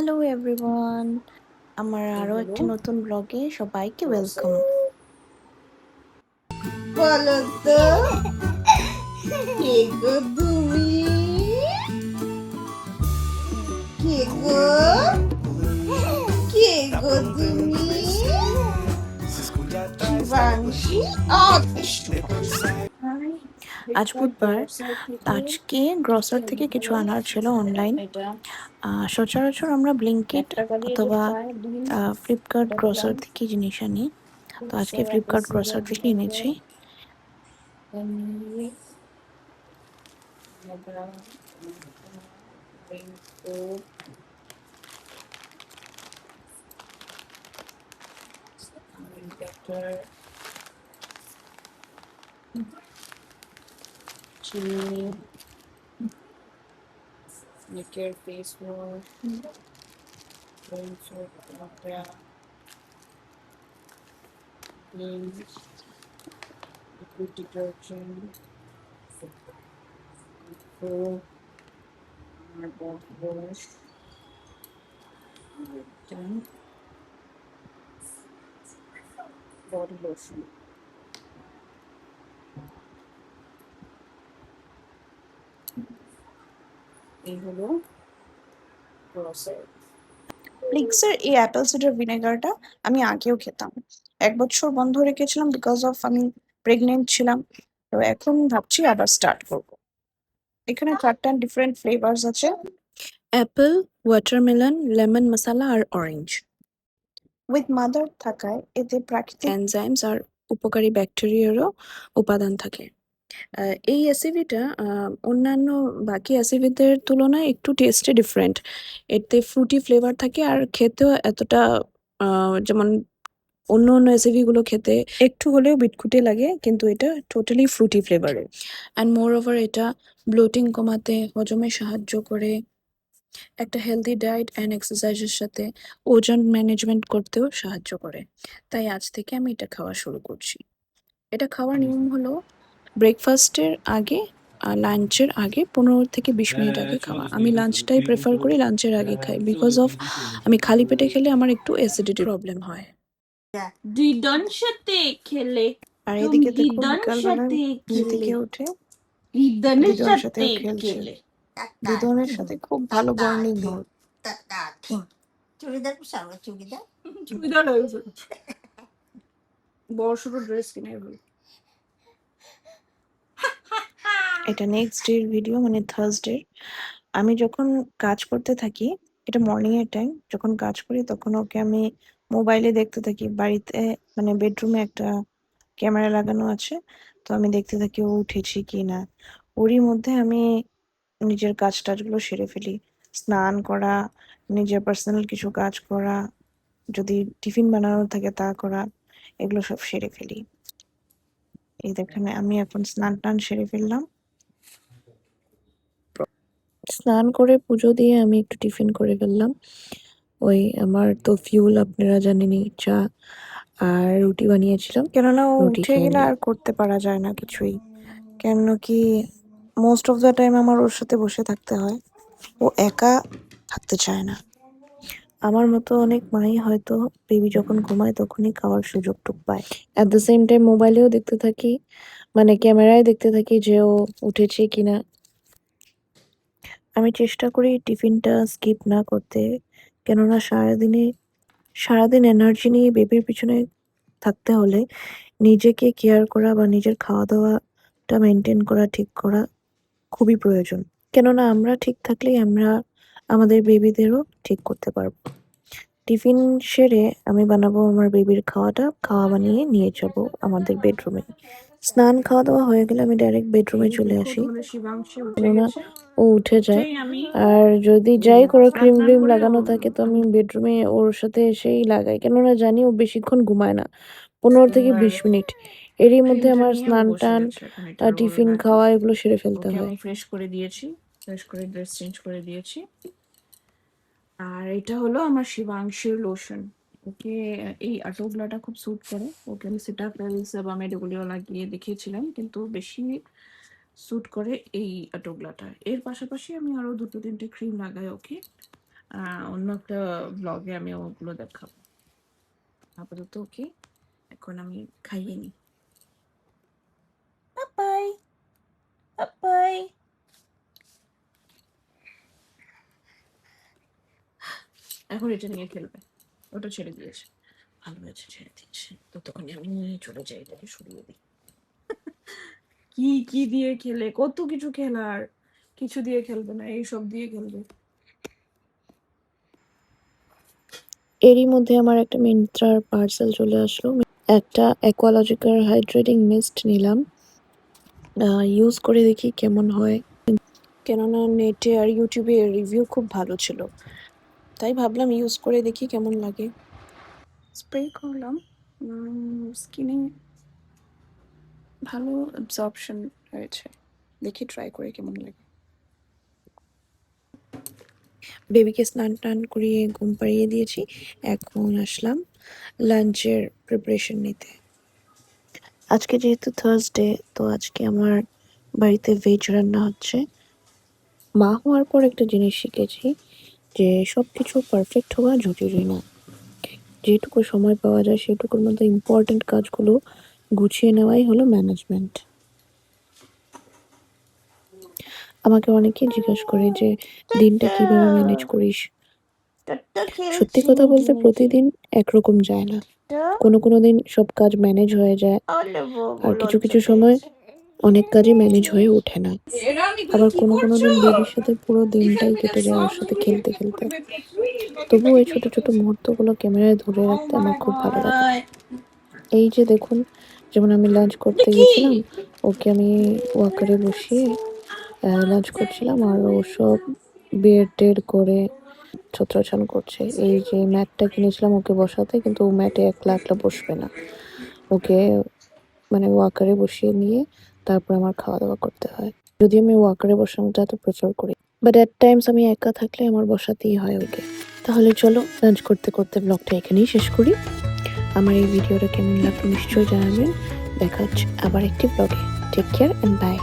Hello everyone, আমার আরো একটি নতুন ব্লগে সবাইকে ওয়েলকাম। বলো তো কে গো তুমি? কে গো কে গো তুমি? শিবাংশী। আজ বুধবার, আজকে গ্রসার থেকে কিছু আনার ছিল অনলাইন। সচরাচর আমরা ব্লিঙ্কিট অথবা ফ্লিপকার্ট গ্রসার থেকে জিনিস আনি, তো আজকে ফ্লিপকার্ট গ্রসার থেকে এনেছি। Make your face wash, rinse with water, bleach, liquid detergent, soap, our body wash, then body lotion. এই হলো গ্রসারি। প্লিক্সের এই অ্যাপেল সিডার ভিনেগারটা আমি আগেও খেতাম, 1 বছর বন্ধ রেখেছিলাম বিকজ অফ আমি প্রেগনেন্ট ছিলাম, তো এখন ভাবছি আবার স্টার্ট করব। এখানে 4টা ডিফারেন্ট ফ্লেভার্স আছে: অ্যাপেল, ওয়াটারমেলন, লেমন মশলা আর অরেঞ্জ। উইথ মাদার থাকায় এতে প্রাকৃতিক এনজাইমস আর উপকারী ব্যাকটেরিয়ারও উপাদান থাকে। এই অ্যাসিভিটা অন্যান্য বাকি অ্যাসিভিদের তুলনায় একটু টেস্টে ডিফারেন্ট। এতে ফ্রুটি ফ্লেভার থাকে আর খেতেও এতটা যেমন অন্য অ্যাসিভিগুলো খেতে একটু হলেও বিটকুটে লাগে, কিন্তু এটা টোটালি ফ্রুটি ফ্লেভারের। অ্যান্ড মোর ওভার এটা ব্লোটিং কমাতে, হজমে সাহায্য করে, একটা হেলদি ডায়েট অ্যান্ড এক্সারসাইজের সাথে ওজন ম্যানেজমেন্ট করতেও সাহায্য করে। তাই আজ থেকে আমি এটা খাওয়া শুরু করছি। এটা খাওয়ার নিয়ম হলো ব্রেকফাস্টের আগে আর লাঞ্চের আগে 15 থেকে 20 মিনিট আগে খাওয়া। আমি লাঞ্চটাই প্রেফার করি, লাঞ্চের আগে খাই বিকজ অফ আমি খালি পেটে খেলে আমার একটু অ্যাসিডিটি প্রবলেম হয়। দিদন সাথে খেলে, আর তুমি এদিকে দেখো দিদন বিকালবেলা সাথে ঘুম খেলে, থেকে উঠে দিদনের দিদনের সাথে সাথেও খেলছে। খেলে। দিদনের সাথে খুব ভালো বন্ডিং হয়। চুড়িদার পোশাক, চুড়িদার চুড়িদার হয়েছে, বড় সড়ো ড্রেস কিনে ফেলি। এটা নেক্সট ডের ভিডিও, মানে থার্সডে। আমি যখন কাজ করতে থাকি, এটা মর্নিং এর টাইম, যখন কাজ করি তখন ওকে আমি মোবাইলে দেখতে থাকি। বাড়িতে মানে বেডরুমে একটা ক্যামেরা লাগানো আছে, তো আমি দেখতে থাকি ও উঠেছি কি না। ওরই মধ্যে আমি নিজের কাজ টাজগুলো সেরে ফেলি, স্নান করা, নিজের পার্সোনাল কিছু কাজ করা, যদি টিফিন বানানোর থাকে তা করা, এগুলো সব সেরে ফেলি। এই দেখেন আমি এখন স্নান টান সেরে ফেললাম। স্নান করে পুজো দিয়ে আমি একটু টিফিন করে ফেললাম। ওই আমার তো ফিউল আপনারা জানেনই, চা আর রুটি বানিয়েছিলাম, কেননা ও রুটি উঠে খেয়ে গেলে নিই। আর করতে পারা যায় না কিছুই। কেন কি মোস্ট অফ দ্য টাইম আমার ওর সাথে বসে থাকতে হয়, ও একা থাকতে চায় না। আমার মতো অনেক মাই হয়তো বেবি যখন ঘুমায় তখনই খাওয়ার সুযোগটুক পায়। অ্যাট দ্য সেম টাইম মোবাইলেও দেখতে থাকি, মানে ক্যামেরায় দেখতে থাকি যে ও উঠেছে কিনা। আমি চেষ্টা করি টিফিনটা স্কিপ না করতে, কেননা সারাদিন এনার্জি নিয়ে বেবির পিছনে থাকতে হলে নিজেকে কেয়ার করা বা নিজের খাওয়া দাওয়াটা মেনটেন করা, ঠিক করা খুবই প্রয়োজন। কেননা আমরা ঠিক থাকলেই আমরা আমাদের বেবিদেরও ঠিক করতে পারবো। টিফিন সেরে আমি বানাবো আমার বেবির খাওয়া বানিয়ে নিয়ে যাব আমাদের বেডরুমে। স্নান খাওয়া দাওয়া হয়ে গেলে আমি ডাইরেক্ট বেডরুমে চলে আসি, কেননা ও উঠে যায়। আর যদি যাই করে ক্রিম ক্রিম লাগানো থাকে তো আমি বেডরুমে ওর সাথে এসেই লাগাই, কেননা জানি ও বেশিক্ষণ ঘুমায় না, 15 থেকে 20 মিনিট। এরই মধ্যে আমার স্নান টান, টিফিন খাওয়া এগুলো সেরে ফেলতে হয়। আমি ফ্রেশ করে দিয়েছি, ফ্রেশ করে ড্রেস চেঞ্জ করে দিয়েছি। আর এটা হলো আমার শিবাংশীর লোশন। ওকে এই আটোগ্লাটা খুব স্যুট করে, ওকে আমি সিটাফেল সেবামেড এগুলিও লাগিয়ে দেখিয়েছিলাম, কিন্তু বেশি স্যুট করে এই আটোগ্লাটা। এর পাশাপাশি আমি আরো 2-3টে ক্রিম লাগাই ওকে। অন্য একটা ব্লগে আমি ওগুলো দেখাবো। আপাতত ওকে এখন আমি খাইয়ে নিই। Bye bye. এখন এটা নিয়ে খেলবে, ওটা ছেড়ে দিয়েছে। ভালো হয়েছে ছেড়ে দিয়েছে, ততক্ষণে আমি নিয়ে চলে যাই, এটাকে সরিয়ে দিই। কি কি দিয়ে খেলে, কত কিছু খেলার, কিছু দিয়ে খেলবে না, এইসব দিয়ে খেলবে। এরই মধ্যে আমার একটা মিন্ত্রার পার্সেল চলে আসলো। একটা অ্যাকোয়ালজিকার হাইড্রেটিং মিস্ট নিলাম, ইউজ করে দেখি কেমন হয়। কেননা নেটে আর ইউটিউবে রিভিউ খুব ভালো ছিল, তাই ভাবলাম ইউজ করে দেখি কেমন লাগে। স্প্রে করলাম, স্কিনে ভালো অ্যাবজর্পশন হয়েছে, দেখি ট্রাই করে কেমন লাগে। বেবিকে স্নান টান করিয়ে ঘুম পাড়িয়ে দিয়েছি, এখন আসলাম লাঞ্চের প্রিপারেশন নিতে। আজকে যেহেতু থার্সডে, তো আজকে আমার বাড়িতে ভেজ রান্না হচ্ছে। মা হওয়ার পর একটা জিনিস শিখেছি যে সব কিছু পারফেক্ট হওয়া জরুরি না। যেটুকু সময় পাওয়া যায় সেটুকুর মধ্যে ইম্পর্টেন্ট কাজগুলো গুছিয়ে নেওয়াই হলো ম্যানেজমেন্ট। আমাকে অনেকেই জিজ্ঞেস করে যে দিনটা কিভাবে ম্যানেজ করিস। সত্যি কথা বলতে প্রতিদিন একরকম যায় না, কোনো কোনো দিন সব কাজ ম্যানেজ হয়ে যায়, আর কিছু কিছু সময় অনেক কাজই ম্যানেজ হয়ে ওঠে না। আবার কোনো কোনো দিন বেবির সাথে পুরো দিনটাই কেটে যায় ওর সাথে খেলতে খেলতে। তবুও এই ছোট ছোট মুহূর্তগুলো ক্যামেরায় ধরে রাখতে আমার খুব ভালো লাগে। এই যে দেখুন, যেমন আমি লাঞ্চ করতে গেছিলাম, ওকে আমি ওয়াকারে বসিয়ে লাঞ্চ করছিলাম, আর ও সব বেড টেড করে ছত্রছান করছে। এই যে ম্যাটটা কিনেছিলাম ওকে বসাতে, কিন্তু ও ম্যাটে একলা একলা বসবে না, ওকে মানে ওয়াকারে বসিয়ে নিয়ে তারপর আমার খাওয়া দাওয়া করতে হয়। যদি আমি ওয়াকারে বসানোটা তো প্রেফার করি, বাট অ্যাট টাইমস আমি একা থাকলে আমার বসাতেই হয় ওকে। তাহলে চলো লাঞ্চ করতে করতে ব্লগটা এখানেই শেষ করি। আমার এই ভিডিওটা কেমন লাগলো নিশ্চয়ই জানাবেন। দেখা হচ্ছে আবার একটি ব্লগে। Take care and by.